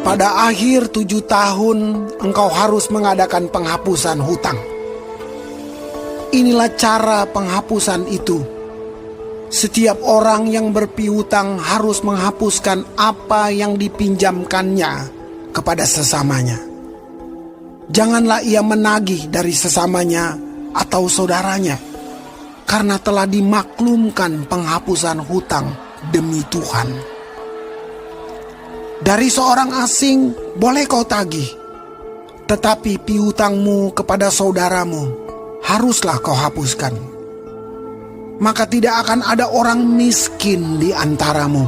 pada akhir 7 tahun engkau harus mengadakan penghapusan hutang. Inilah cara penghapusan itu. Setiap orang yang berpiutang harus menghapuskan apa yang dipinjamkannya kepada sesamanya. Janganlah ia menagih dari sesamanya atau saudaranya, karena telah dimaklumkan penghapusan hutang demi Tuhan. Dari seorang asing boleh kau tagih, tetapi piutangmu kepada saudaramu haruslah kau hapuskan. Maka tidak akan ada orang miskin di antaramu,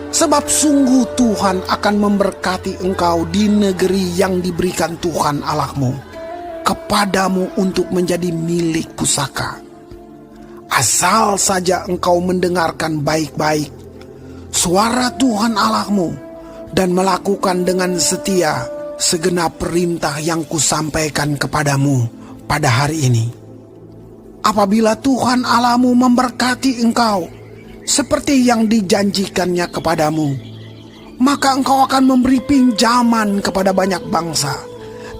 sebab sungguh Tuhan akan memberkati engkau di negeri yang diberikan Tuhan Allahmu kepadamu untuk menjadi milik pusaka. Asal saja engkau mendengarkan baik-baik suara Tuhan Allahmu dan melakukan dengan setia segenap perintah yang kusampaikan kepadamu pada hari ini. Apabila Tuhan Allahmu memberkati engkau seperti yang dijanjikannya kepadamu, maka engkau akan memberi pinjaman kepada banyak bangsa,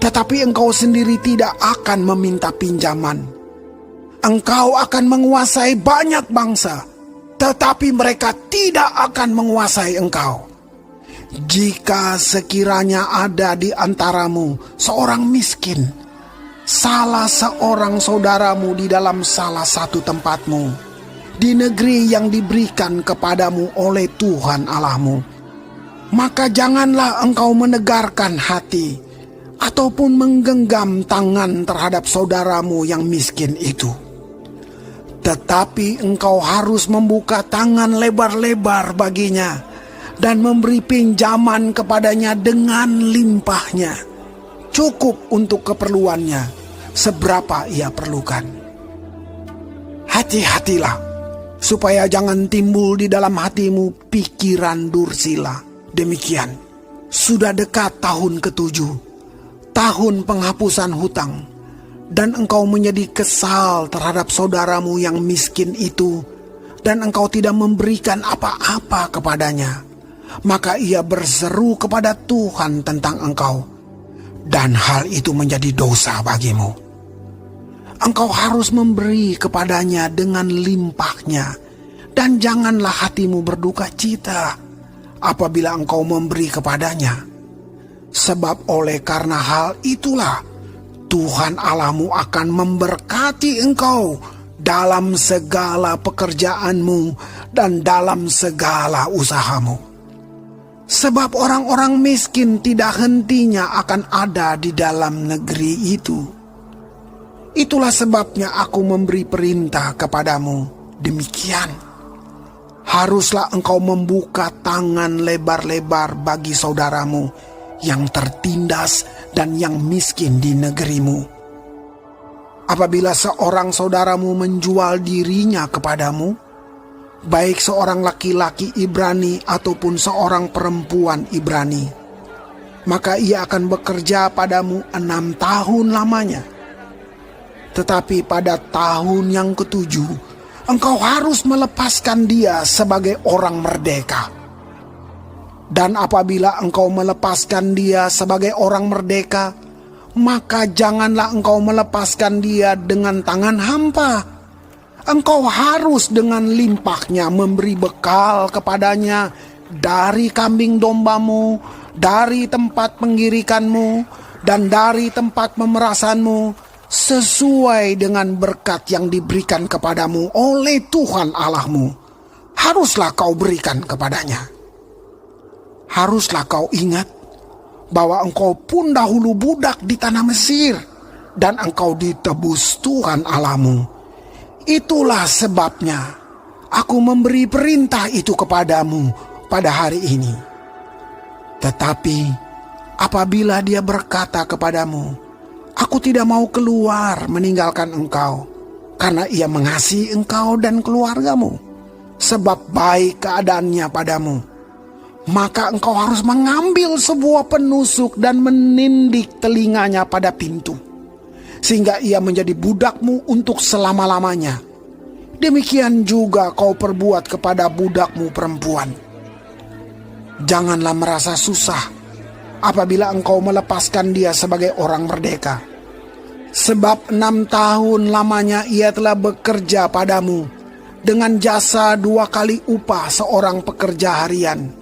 tetapi engkau sendiri tidak akan meminta pinjaman. Engkau akan menguasai banyak bangsa, tetapi mereka tidak akan menguasai engkau. Jika sekiranya ada di antaramu seorang miskin, salah seorang saudaramu di dalam salah satu tempatmu, di negeri yang diberikan kepadamu oleh Tuhan Allahmu, maka janganlah engkau menegarkan hati ataupun menggenggam tangan terhadap saudaramu yang miskin itu. Tetapi engkau harus membuka tangan lebar-lebar baginya dan memberi pinjaman kepadanya dengan limpahnya, cukup untuk keperluannya seberapa ia perlukan. Hati-hatilah supaya jangan timbul di dalam hatimu pikiran dursila. Demikian, sudah dekat tahun ke-7, tahun penghapusan hutang, dan engkau menjadi kesal terhadap saudaramu yang miskin itu, dan engkau tidak memberikan apa-apa kepadanya. Maka ia berseru kepada Tuhan tentang engkau, dan hal itu menjadi dosa bagimu. Engkau harus memberi kepadanya dengan limpahnya, dan janganlah hatimu berduka cita apabila engkau memberi kepadanya. Sebab oleh karena hal itulah Tuhan Allahmu akan memberkati engkau dalam segala pekerjaanmu dan dalam segala usahamu. Sebab orang-orang miskin tidak hentinya akan ada di dalam negeri itu. Itulah sebabnya aku memberi perintah kepadamu demikian. Haruslah engkau membuka tangan lebar-lebar bagi saudaramu yang tertindas dan yang miskin di negerimu. Apabila seorang saudaramu menjual dirinya kepadamu, baik seorang laki-laki Ibrani ataupun seorang perempuan Ibrani, maka ia akan bekerja padamu 6 tahun lamanya. Tetapi pada tahun yang ke-7, engkau harus melepaskan dia sebagai orang merdeka. Dan apabila engkau melepaskan dia sebagai orang merdeka, maka janganlah engkau melepaskan dia dengan tangan hampa. Engkau harus dengan limpahnya memberi bekal kepadanya dari kambing dombamu, dari tempat penggirikanmu, dan dari tempat pemerasanmu, sesuai dengan berkat yang diberikan kepadamu oleh Tuhan Allahmu. Haruslah kau berikan kepadanya. Haruslah kau ingat bahwa engkau pun dahulu budak di tanah Mesir, dan engkau ditebus Tuhan Allahmu. Itulah sebabnya aku memberi perintah itu kepadamu pada hari ini. Tetapi apabila dia berkata kepadamu, aku tidak mau keluar meninggalkan engkau, karena ia mengasihi engkau dan keluargamu, sebab baik keadaannya padamu, maka engkau harus mengambil sebuah penusuk dan menindik telinganya pada pintu, sehingga ia menjadi budakmu untuk selama-lamanya. Demikian juga kau perbuat kepada budakmu perempuan. Janganlah merasa susah apabila engkau melepaskan dia sebagai orang merdeka. Sebab 6 tahun lamanya ia telah bekerja padamu dengan jasa 2 kali upah seorang pekerja harian.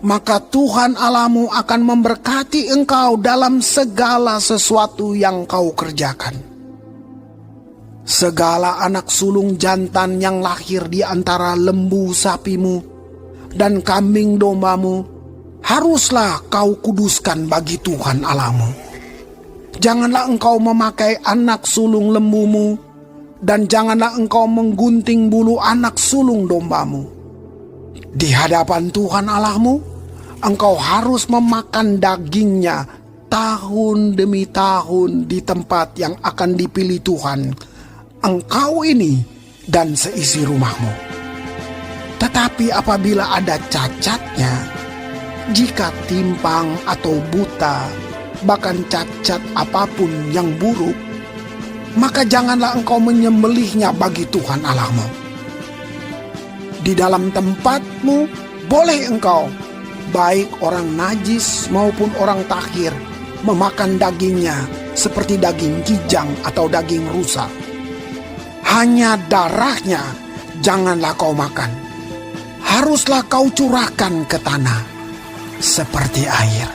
Maka Tuhan Allahmu akan memberkati engkau dalam segala sesuatu yang kau kerjakan. Segala anak sulung jantan yang lahir di antara lembu sapimu dan kambing dombamu haruslah kau kuduskan bagi Tuhan Allahmu. Janganlah engkau memakai anak sulung lembumu, dan janganlah engkau menggunting bulu anak sulung dombamu. Di hadapan Tuhan Allahmu, engkau harus memakan dagingnya tahun demi tahun di tempat yang akan dipilih Tuhan, engkau ini dan seisi rumahmu. Tetapi apabila ada cacatnya, jika timpang atau buta, bahkan cacat apapun yang buruk, maka janganlah engkau menyembelihnya bagi Tuhan Allahmu. Di dalam tempatmu boleh engkau, baik orang najis maupun orang tahir, memakan dagingnya seperti daging kijang atau daging rusa. Hanya darahnya janganlah kau makan. Haruslah kau curahkan ke tanah seperti air.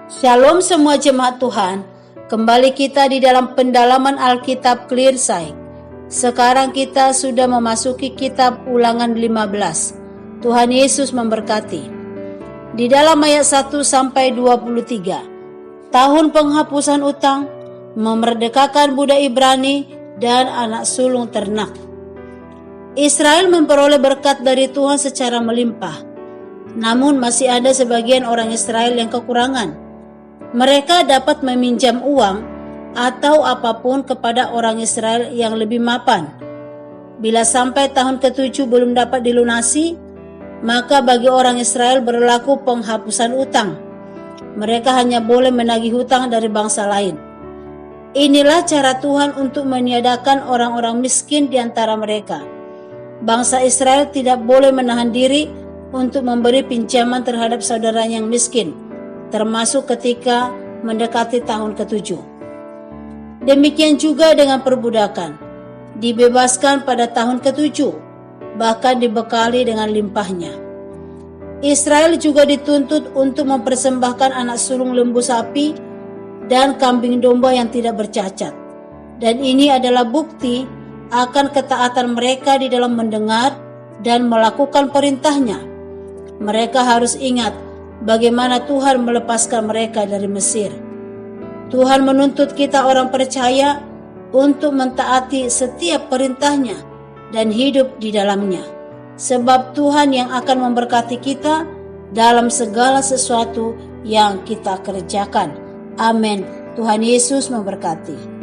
Shalom semua jemaat Tuhan. Kembali kita di dalam pendalaman Alkitab Clear Sight. Sekarang kita sudah memasuki kitab Ulangan 15. Tuhan Yesus memberkati. Di dalam ayat 1 sampai 23. Tahun penghapusan utang, memerdekakan budak Ibrani dan anak sulung ternak. Israel memperoleh berkat dari Tuhan secara melimpah. Namun masih ada sebagian orang Israel yang kekurangan. Mereka dapat meminjam uang atau apapun kepada orang Israel yang lebih mapan. Bila sampai tahun ke-7 belum dapat dilunasi, maka bagi orang Israel berlaku penghapusan utang. Mereka hanya boleh menagih hutang dari bangsa lain. Inilah cara Tuhan untuk meniadakan orang-orang miskin di antara mereka. Bangsa Israel tidak boleh menahan diri untuk memberi pinjaman terhadap saudaranya yang miskin, termasuk ketika mendekati tahun ke-7. Demikian juga dengan perbudakan, dibebaskan pada tahun ke-7, bahkan dibekali dengan limpahnya. Israel juga dituntut untuk mempersembahkan anak sulung lembu sapi dan kambing domba yang tidak bercacat. Dan ini adalah bukti akan ketaatan mereka di dalam mendengar dan melakukan perintahnya. Mereka harus ingat bagaimana Tuhan melepaskan mereka dari Mesir. Tuhan menuntut kita orang percaya untuk mentaati setiap perintahnya dan hidup di dalamnya. Sebab Tuhan yang akan memberkati kita dalam segala sesuatu yang kita kerjakan. Amin. Tuhan Yesus memberkati.